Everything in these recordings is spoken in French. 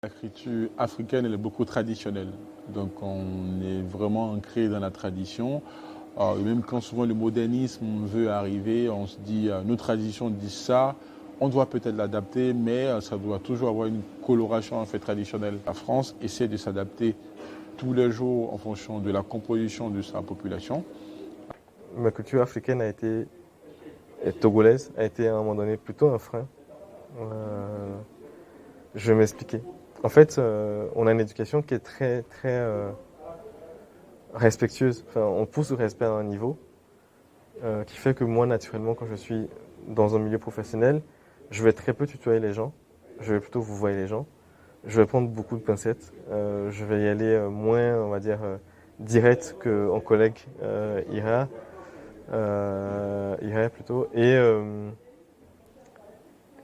L'écriture africaine, elle est beaucoup traditionnelle. Donc on est vraiment ancré dans la tradition. Et même quand souvent le modernisme veut arriver, on se dit, nos traditions disent ça, on doit peut-être l'adapter, mais ça doit toujours avoir une coloration en fait traditionnelle. La France essaie de s'adapter tous les jours en fonction de la composition de sa population. Ma culture africaine et togolaise a été à un moment donné plutôt un frein. Je vais m'expliquer. En fait, on a une éducation qui est très respectueuse. Enfin, on pousse au respect à un niveau qui fait que moi, naturellement, quand je suis dans un milieu professionnel, je vais très peu tutoyer les gens. Je vais plutôt vous les gens. Je vais prendre beaucoup de pincettes. Je vais y aller moins, on va dire, direct qu'un collègue irait plutôt.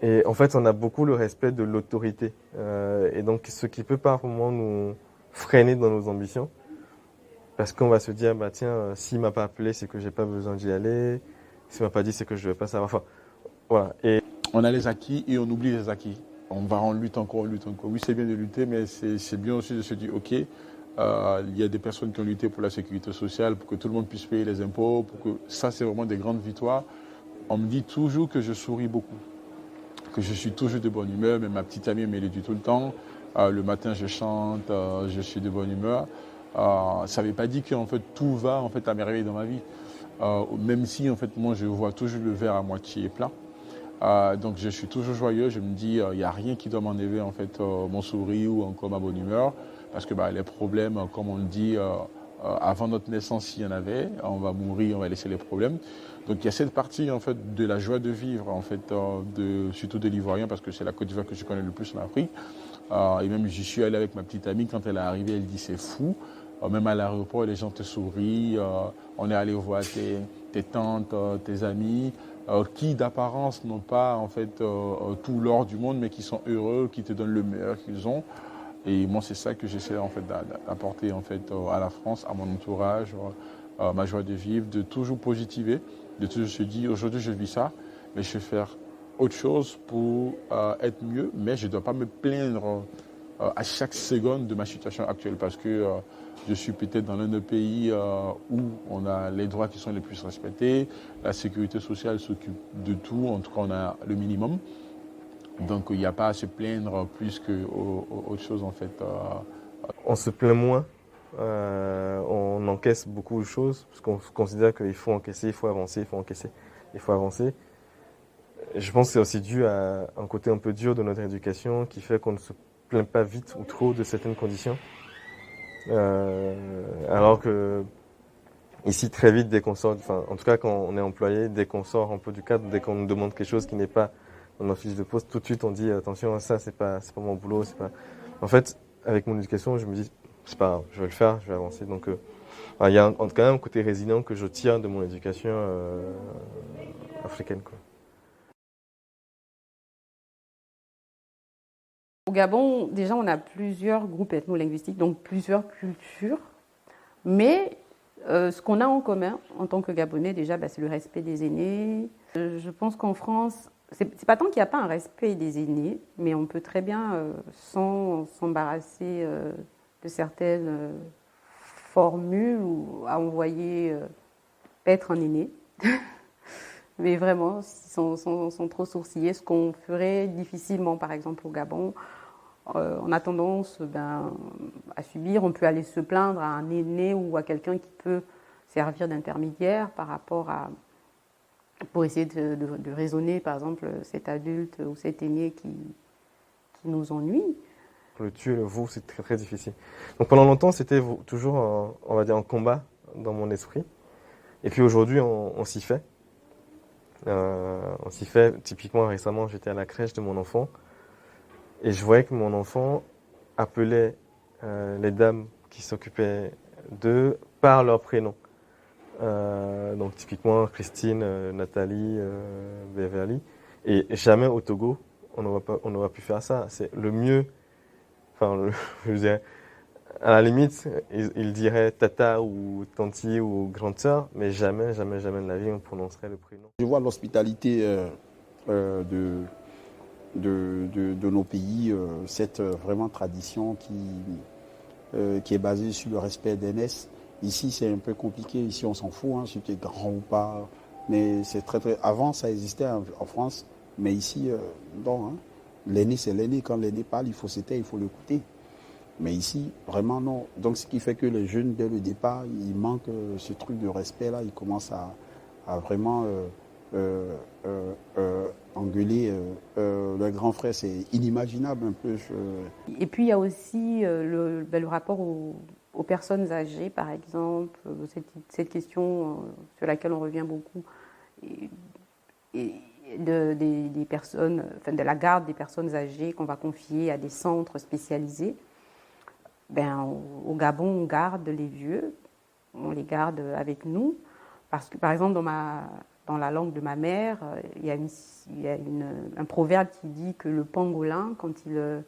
Et en fait, on a beaucoup le respect de l'autorité. Et donc, ce qui peut par moments nous freiner dans nos ambitions. Parce qu'on va se dire, bah tiens, s'il m'a pas appelé, c'est que j'ai pas besoin d'y aller. S'il m'a pas dit, c'est que je vais pas savoir. Enfin, voilà. Et on a les acquis et on oublie les acquis. On va en lutte encore, lutte encore. Oui, c'est bien de lutter, mais c'est bien aussi de se dire, ok, il y a des personnes qui ont lutté pour la sécurité sociale, pour que tout le monde puisse payer les impôts, pour que ça, c'est vraiment des grandes victoires. On me dit toujours que je souris beaucoup, que je suis toujours de bonne humeur, mais ma petite amie me le dit tout le temps. Le matin, je chante, je suis de bonne humeur. Ça ne veut pas dire qu'en fait, tout va en fait, à merveille dans ma vie. Même si, en fait, moi, je vois toujours le verre à moitié plein. Donc je suis toujours joyeux, je me dis il n'y a rien qui doit m'enlever en fait mon sourire ou encore ma bonne humeur parce que les problèmes comme on le dit avant notre naissance s'il y en avait, on va mourir, on va laisser les problèmes. Donc il y a cette partie en fait de la joie de vivre en fait surtout de l'Ivoirien parce que c'est la Côte d'Ivoire que je connais le plus en Afrique. Et même j'y suis allé avec ma petite amie quand elle est arrivée, elle dit c'est fou. Même à l'aéroport, les gens te sourient. On est allé voir tes tantes, tes amis, qui d'apparence n'ont pas en fait tout l'or du monde, mais qui sont heureux, qui te donnent le meilleur qu'ils ont. Et moi, c'est ça que j'essaie en fait d'apporter en fait à la France, à mon entourage, ma joie de vivre, de toujours positiver, de toujours se dire aujourd'hui je vis ça, mais je vais faire autre chose pour être mieux, mais je ne dois pas me plaindre à chaque seconde de ma situation actuelle parce que je suis peut-être dans l'un des pays où on a les droits qui sont les plus respectés, la sécurité sociale s'occupe de tout, en tout cas on a le minimum. Donc il n'y a pas à se plaindre plus qu'autre chose en fait. on se plaint moins, on encaisse beaucoup de choses parce qu'on considère qu'il faut encaisser, il faut avancer, il faut encaisser, il faut avancer. Je pense que c'est aussi dû à un côté un peu dur de notre éducation qui fait qu'on ne se plaint pas vite ou trop de certaines conditions. Alors que ici, très vite, dès qu'on sort, enfin, en tout cas quand on est employé, dès qu'on sort un peu du cadre, dès qu'on nous demande quelque chose qui n'est pas dans notre fiche de poste, tout de suite on dit attention, ça c'est pas mon boulot, c'est pas. En fait, avec mon éducation, je me dis c'est pas grave, je vais le faire, je vais avancer. Donc, il y a quand même un côté résilient que je tire de mon éducation africaine, quoi. Au Gabon, déjà, on a plusieurs groupes ethno-linguistiques, donc plusieurs cultures. Mais ce qu'on a en commun en tant que Gabonais, déjà, c'est le respect des aînés. Je pense qu'en France, c'est pas tant qu'il n'y a pas un respect des aînés, mais on peut très bien s'embarrasser de certaines formules ou à envoyer paître un aîné. Mais vraiment, ils sont trop sourcillés, ce qu'on ferait difficilement, par exemple, au Gabon. On a tendance à subir, on peut aller se plaindre à un aîné ou à quelqu'un qui peut servir d'intermédiaire par rapport à, pour essayer de raisonner, par exemple, cet adulte ou cet aîné qui nous ennuie. Le tu et le vous, c'est très très difficile. Donc pendant longtemps, c'était toujours, on va dire, un combat dans mon esprit. Et puis aujourd'hui, on s'y fait. On s'y fait. Typiquement, récemment, j'étais à la crèche de mon enfant. Et je voyais que mon enfant appelait les dames qui s'occupaient d'eux par leur prénom. Donc typiquement Christine, Nathalie, Beverly. Et jamais au Togo, on n'aurait pu faire ça. C'est le mieux. Enfin, je veux dire, à la limite, il dirait tata ou tanti ou grande sœur, mais jamais de la vie on prononcerait le prénom. Je vois l'hospitalité de nos pays, cette vraiment tradition qui est basée sur le respect d'aînés. Ici, c'est un peu compliqué. Ici, on s'en fout, hein, si tu es grand ou pas. Mais c'est très... Avant, ça existait en France, mais ici, non. Hein. L'aîné, c'est l'aîné. Quand l'aîné parle, il faut se taire, il faut l'écouter. Mais ici, vraiment non. Donc, ce qui fait que les jeunes, dès le départ, il manque ce truc de respect-là. Ils commencent à vraiment engueuler leur grand frère. C'est inimaginable un peu. Et puis, il y a aussi le rapport aux personnes âgées, par exemple, cette question sur laquelle on revient beaucoup, des personnes, enfin, de la garde des personnes âgées qu'on va confier à des centres spécialisés. Ben, au Gabon, on garde les vieux, on les garde avec nous, parce que, par exemple, dans la langue de ma mère, il y a un proverbe qui dit que le pangolin, quand il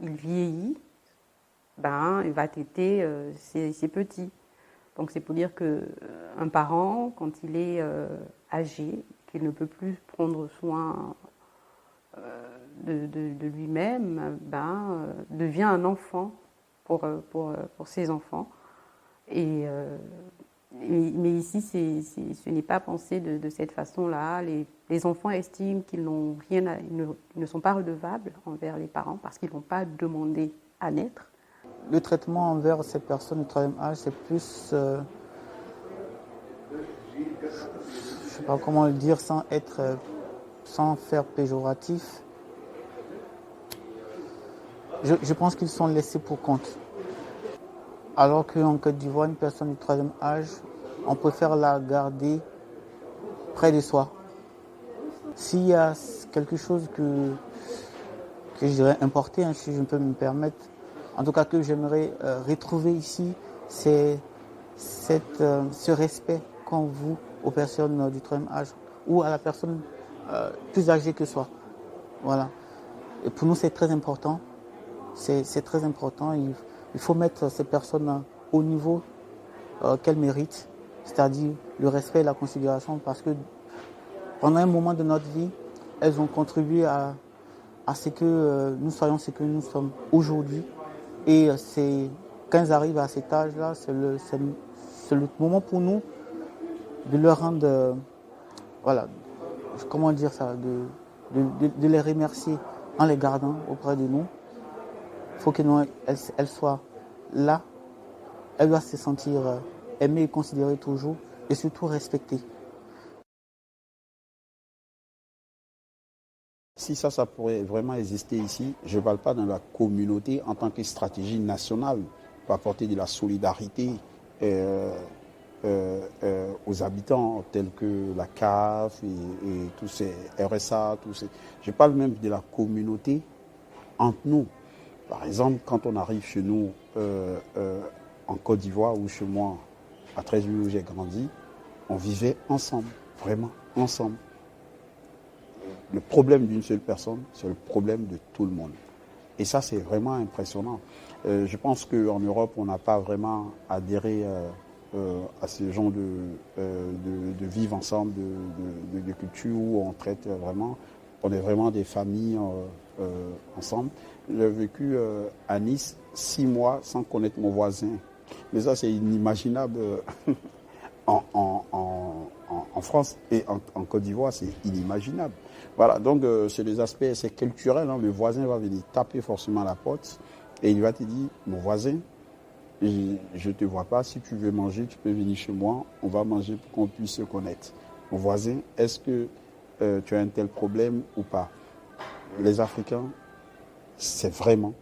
vieillit, ben, il va téter ses petits. Donc c'est pour dire qu'un parent, quand il est âgé, qu'il ne peut plus prendre soin de lui-même, ben, devient un enfant pour ses enfants. Mais ici, ce n'est pas pensé de cette façon-là. Les enfants estiment qu'ils ils ne sont pas redevables envers les parents parce qu'ils n'ont pas demandé à naître. Le traitement envers ces personnes du troisième âge, c'est plus, je ne sais pas comment le dire sans faire péjoratif. Je pense qu'ils sont laissés pour compte. Alors qu'en Côte d'Ivoire, une personne du troisième âge, on préfère la garder près de soi. S'il y a quelque chose que je dirais importer, hein, si je peux me permettre, en tout cas que j'aimerais retrouver ici, c'est ce respect qu'on voue aux personnes du troisième âge ou à la personne plus âgée que soi. Voilà. Et pour nous, c'est très important. C'est très important. Il faut mettre ces personnes au niveau qu'elles méritent, c'est-à-dire le respect et la considération, parce que pendant un moment de notre vie, elles ont contribué à ce que nous soyons ce que nous sommes aujourd'hui. Et quand elles arrivent à cet âge-là, c'est le moment pour nous de leur rendre, voilà, comment dire ça, de les remercier en les gardant auprès de nous. Il faut qu'elles soient là. Elles doivent se sentir aimées et considérées toujours, et surtout respectées. Si ça pourrait vraiment exister ici, je ne parle pas dans la communauté en tant que stratégie nationale pour apporter de la solidarité aux habitants, tels que la CAF et tous ces RSA. Je parle même de la communauté entre nous. Par exemple, quand on arrive chez nous en Côte d'Ivoire ou chez moi, à Treichville où j'ai grandi, on vivait ensemble, vraiment ensemble. Le problème d'une seule personne, c'est le problème de tout le monde. Et ça, c'est vraiment impressionnant. Je pense qu'en Europe, on n'a pas vraiment adhéré à ce genre de vivre ensemble, de culture où on traite vraiment, on est vraiment des familles ensemble. J'ai vécu à Nice 6 mois sans connaître mon voisin. Mais ça, c'est inimaginable en France et en Côte d'Ivoire, c'est inimaginable. Voilà, donc c'est des aspects, c'est culturel. Hein. Le voisin va venir taper forcément à la porte et il va te dire, mon voisin, je ne te vois pas, si tu veux manger, tu peux venir chez moi, on va manger pour qu'on puisse se connaître. Mon voisin, est-ce que tu as un tel problème ou pas? Les Africains, c'est vraiment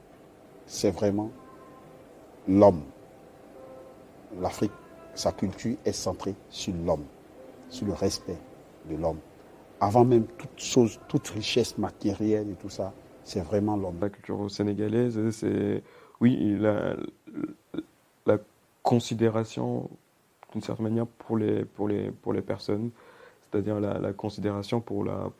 l'homme. L'Afrique, sa culture est centrée sur l'homme, sur le respect de l'homme. Avant même toute richesse matérielle et tout ça, c'est vraiment l'homme. La culture sénégalaise, c'est, oui, la considération, d'une certaine manière, pour les personnes, c'est-à-dire la considération pour la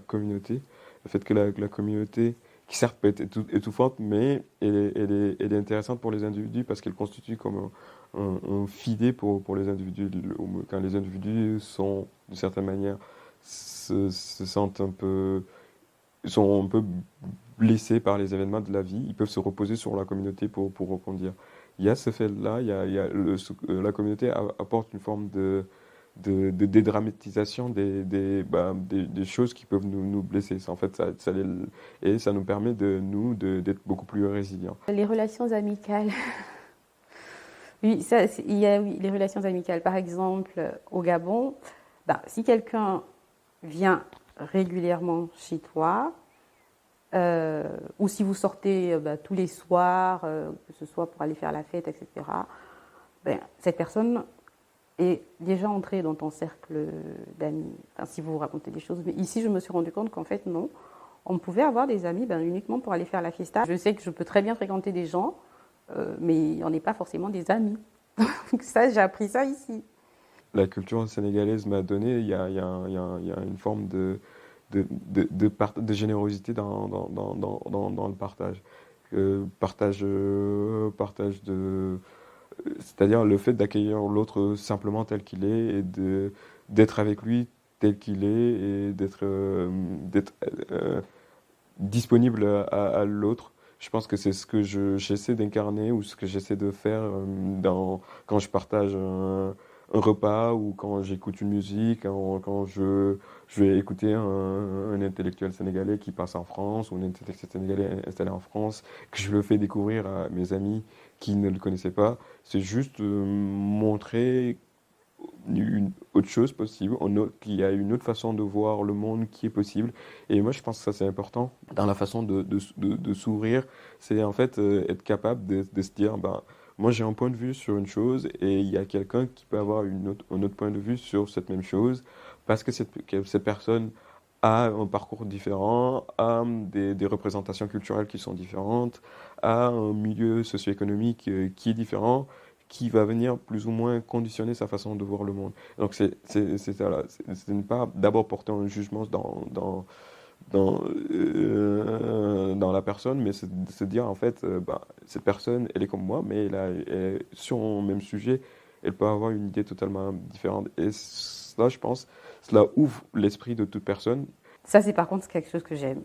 communauté. Le fait que la communauté, qui certes peut être étouffante, mais elle est intéressante pour les individus parce qu'elle constitue comme un filet pour les individus. Quand les individus sont, d'une certaine manière, se sentent un peu sont un peu blessés par les événements de la vie, ils peuvent se reposer sur la communauté pour rebondir. Il y a ce fait-là, la communauté apporte une forme de dédramatisation des choses qui peuvent nous blesser. En fait, et ça nous permet d'être beaucoup plus résilients. Les relations amicales. Oui, oui, les relations amicales. Par exemple, au Gabon, si quelqu'un vient régulièrement chez toi, ou si vous sortez tous les soirs, que ce soit pour aller faire la fête, etc., cette personne est déjà entrée dans ton cercle d'amis, si vous vous racontez des choses. Mais ici, je me suis rendu compte qu'en fait, non. On pouvait avoir des amis uniquement pour aller faire la fiesta. Je sais que je peux très bien fréquenter des gens, mais on n'est pas forcément des amis. Donc ça, j'ai appris ça ici. La culture sénégalaise m'a donné, il y a une forme de générosité dans le partage. C'est-à-dire le fait d'accueillir l'autre simplement tel qu'il est et d'être avec lui tel qu'il est et d'être disponible à l'autre. Je pense que c'est ce que j'essaie d'incarner ou ce que j'essaie de faire quand je partage un repas ou quand j'écoute une musique, quand je vais écouter un intellectuel sénégalais qui passe en France ou un intellectuel sénégalais installé en France, que je le fais découvrir à mes amis qui ne le connaissaient pas. C'est juste montrer une autre chose possible, qu'il y a une autre façon de voir le monde qui est possible. Et moi, je pense que ça, c'est important dans la façon de s'ouvrir. C'est en fait être capable de se dire, moi, j'ai un point de vue sur une chose et il y a quelqu'un qui peut avoir un autre point de vue sur cette même chose parce que cette personne a un parcours différent, a des représentations culturelles qui sont différentes, a un milieu socio-économique qui est différent, qui va venir plus ou moins conditionner sa façon de voir le monde. Donc c'est ça là, c'est ne pas d'abord porter un jugement dans la personne, mais c'est de se dire en fait, cette personne, elle est comme moi, mais sur un même sujet, elle peut avoir une idée totalement différente. Et cela, je pense, cela ouvre l'esprit de toute personne. Ça, c'est par contre quelque chose que j'aime.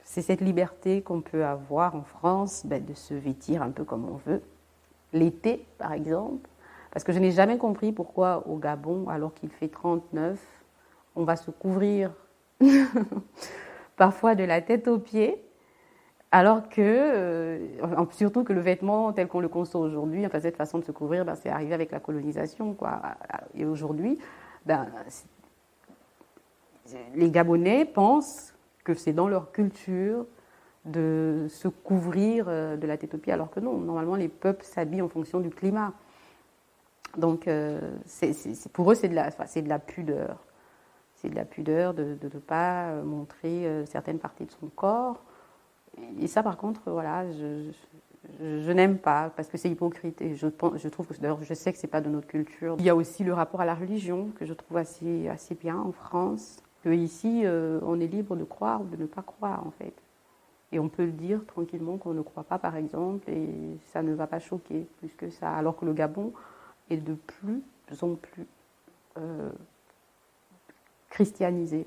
C'est cette liberté qu'on peut avoir en France, de se vêtir un peu comme on veut. L'été, par exemple, parce que je n'ai jamais compris pourquoi au Gabon, alors qu'il fait 39, on va se couvrir parfois de la tête aux pieds, alors que, surtout que le vêtement tel qu'on le conçoit aujourd'hui, cette façon de se couvrir, c'est arrivé avec la colonisation, quoi. Et aujourd'hui, les Gabonais pensent que c'est dans leur culture de se couvrir de la tête aux pieds, alors que non, normalement les peuples s'habillent en fonction du climat. Donc pour eux c'est de la pudeur. C'est de la pudeur de ne pas montrer certaines parties de son corps. Et ça par contre, voilà, je n'aime pas parce que c'est hypocrite et je trouve que d'ailleurs je sais que c'est pas de notre culture. Il y a aussi le rapport à la religion que je trouve assez bien en France. Que ici on est libre de croire ou de ne pas croire en fait. Et on peut le dire tranquillement qu'on ne croit pas, par exemple, et ça ne va pas choquer plus que ça. Alors que le Gabon est de plus en plus christianisé.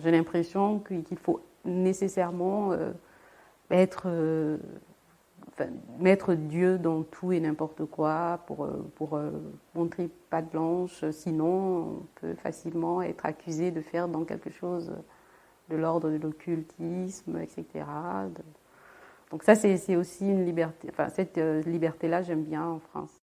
J'ai l'impression qu'il faut nécessairement mettre Dieu dans tout et n'importe quoi pour montrer patte blanche. Sinon, on peut facilement être accusé de faire dans quelque chose de l'ordre de l'occultisme, etc. Donc ça, c'est aussi une liberté. Cette liberté-là, j'aime bien en France.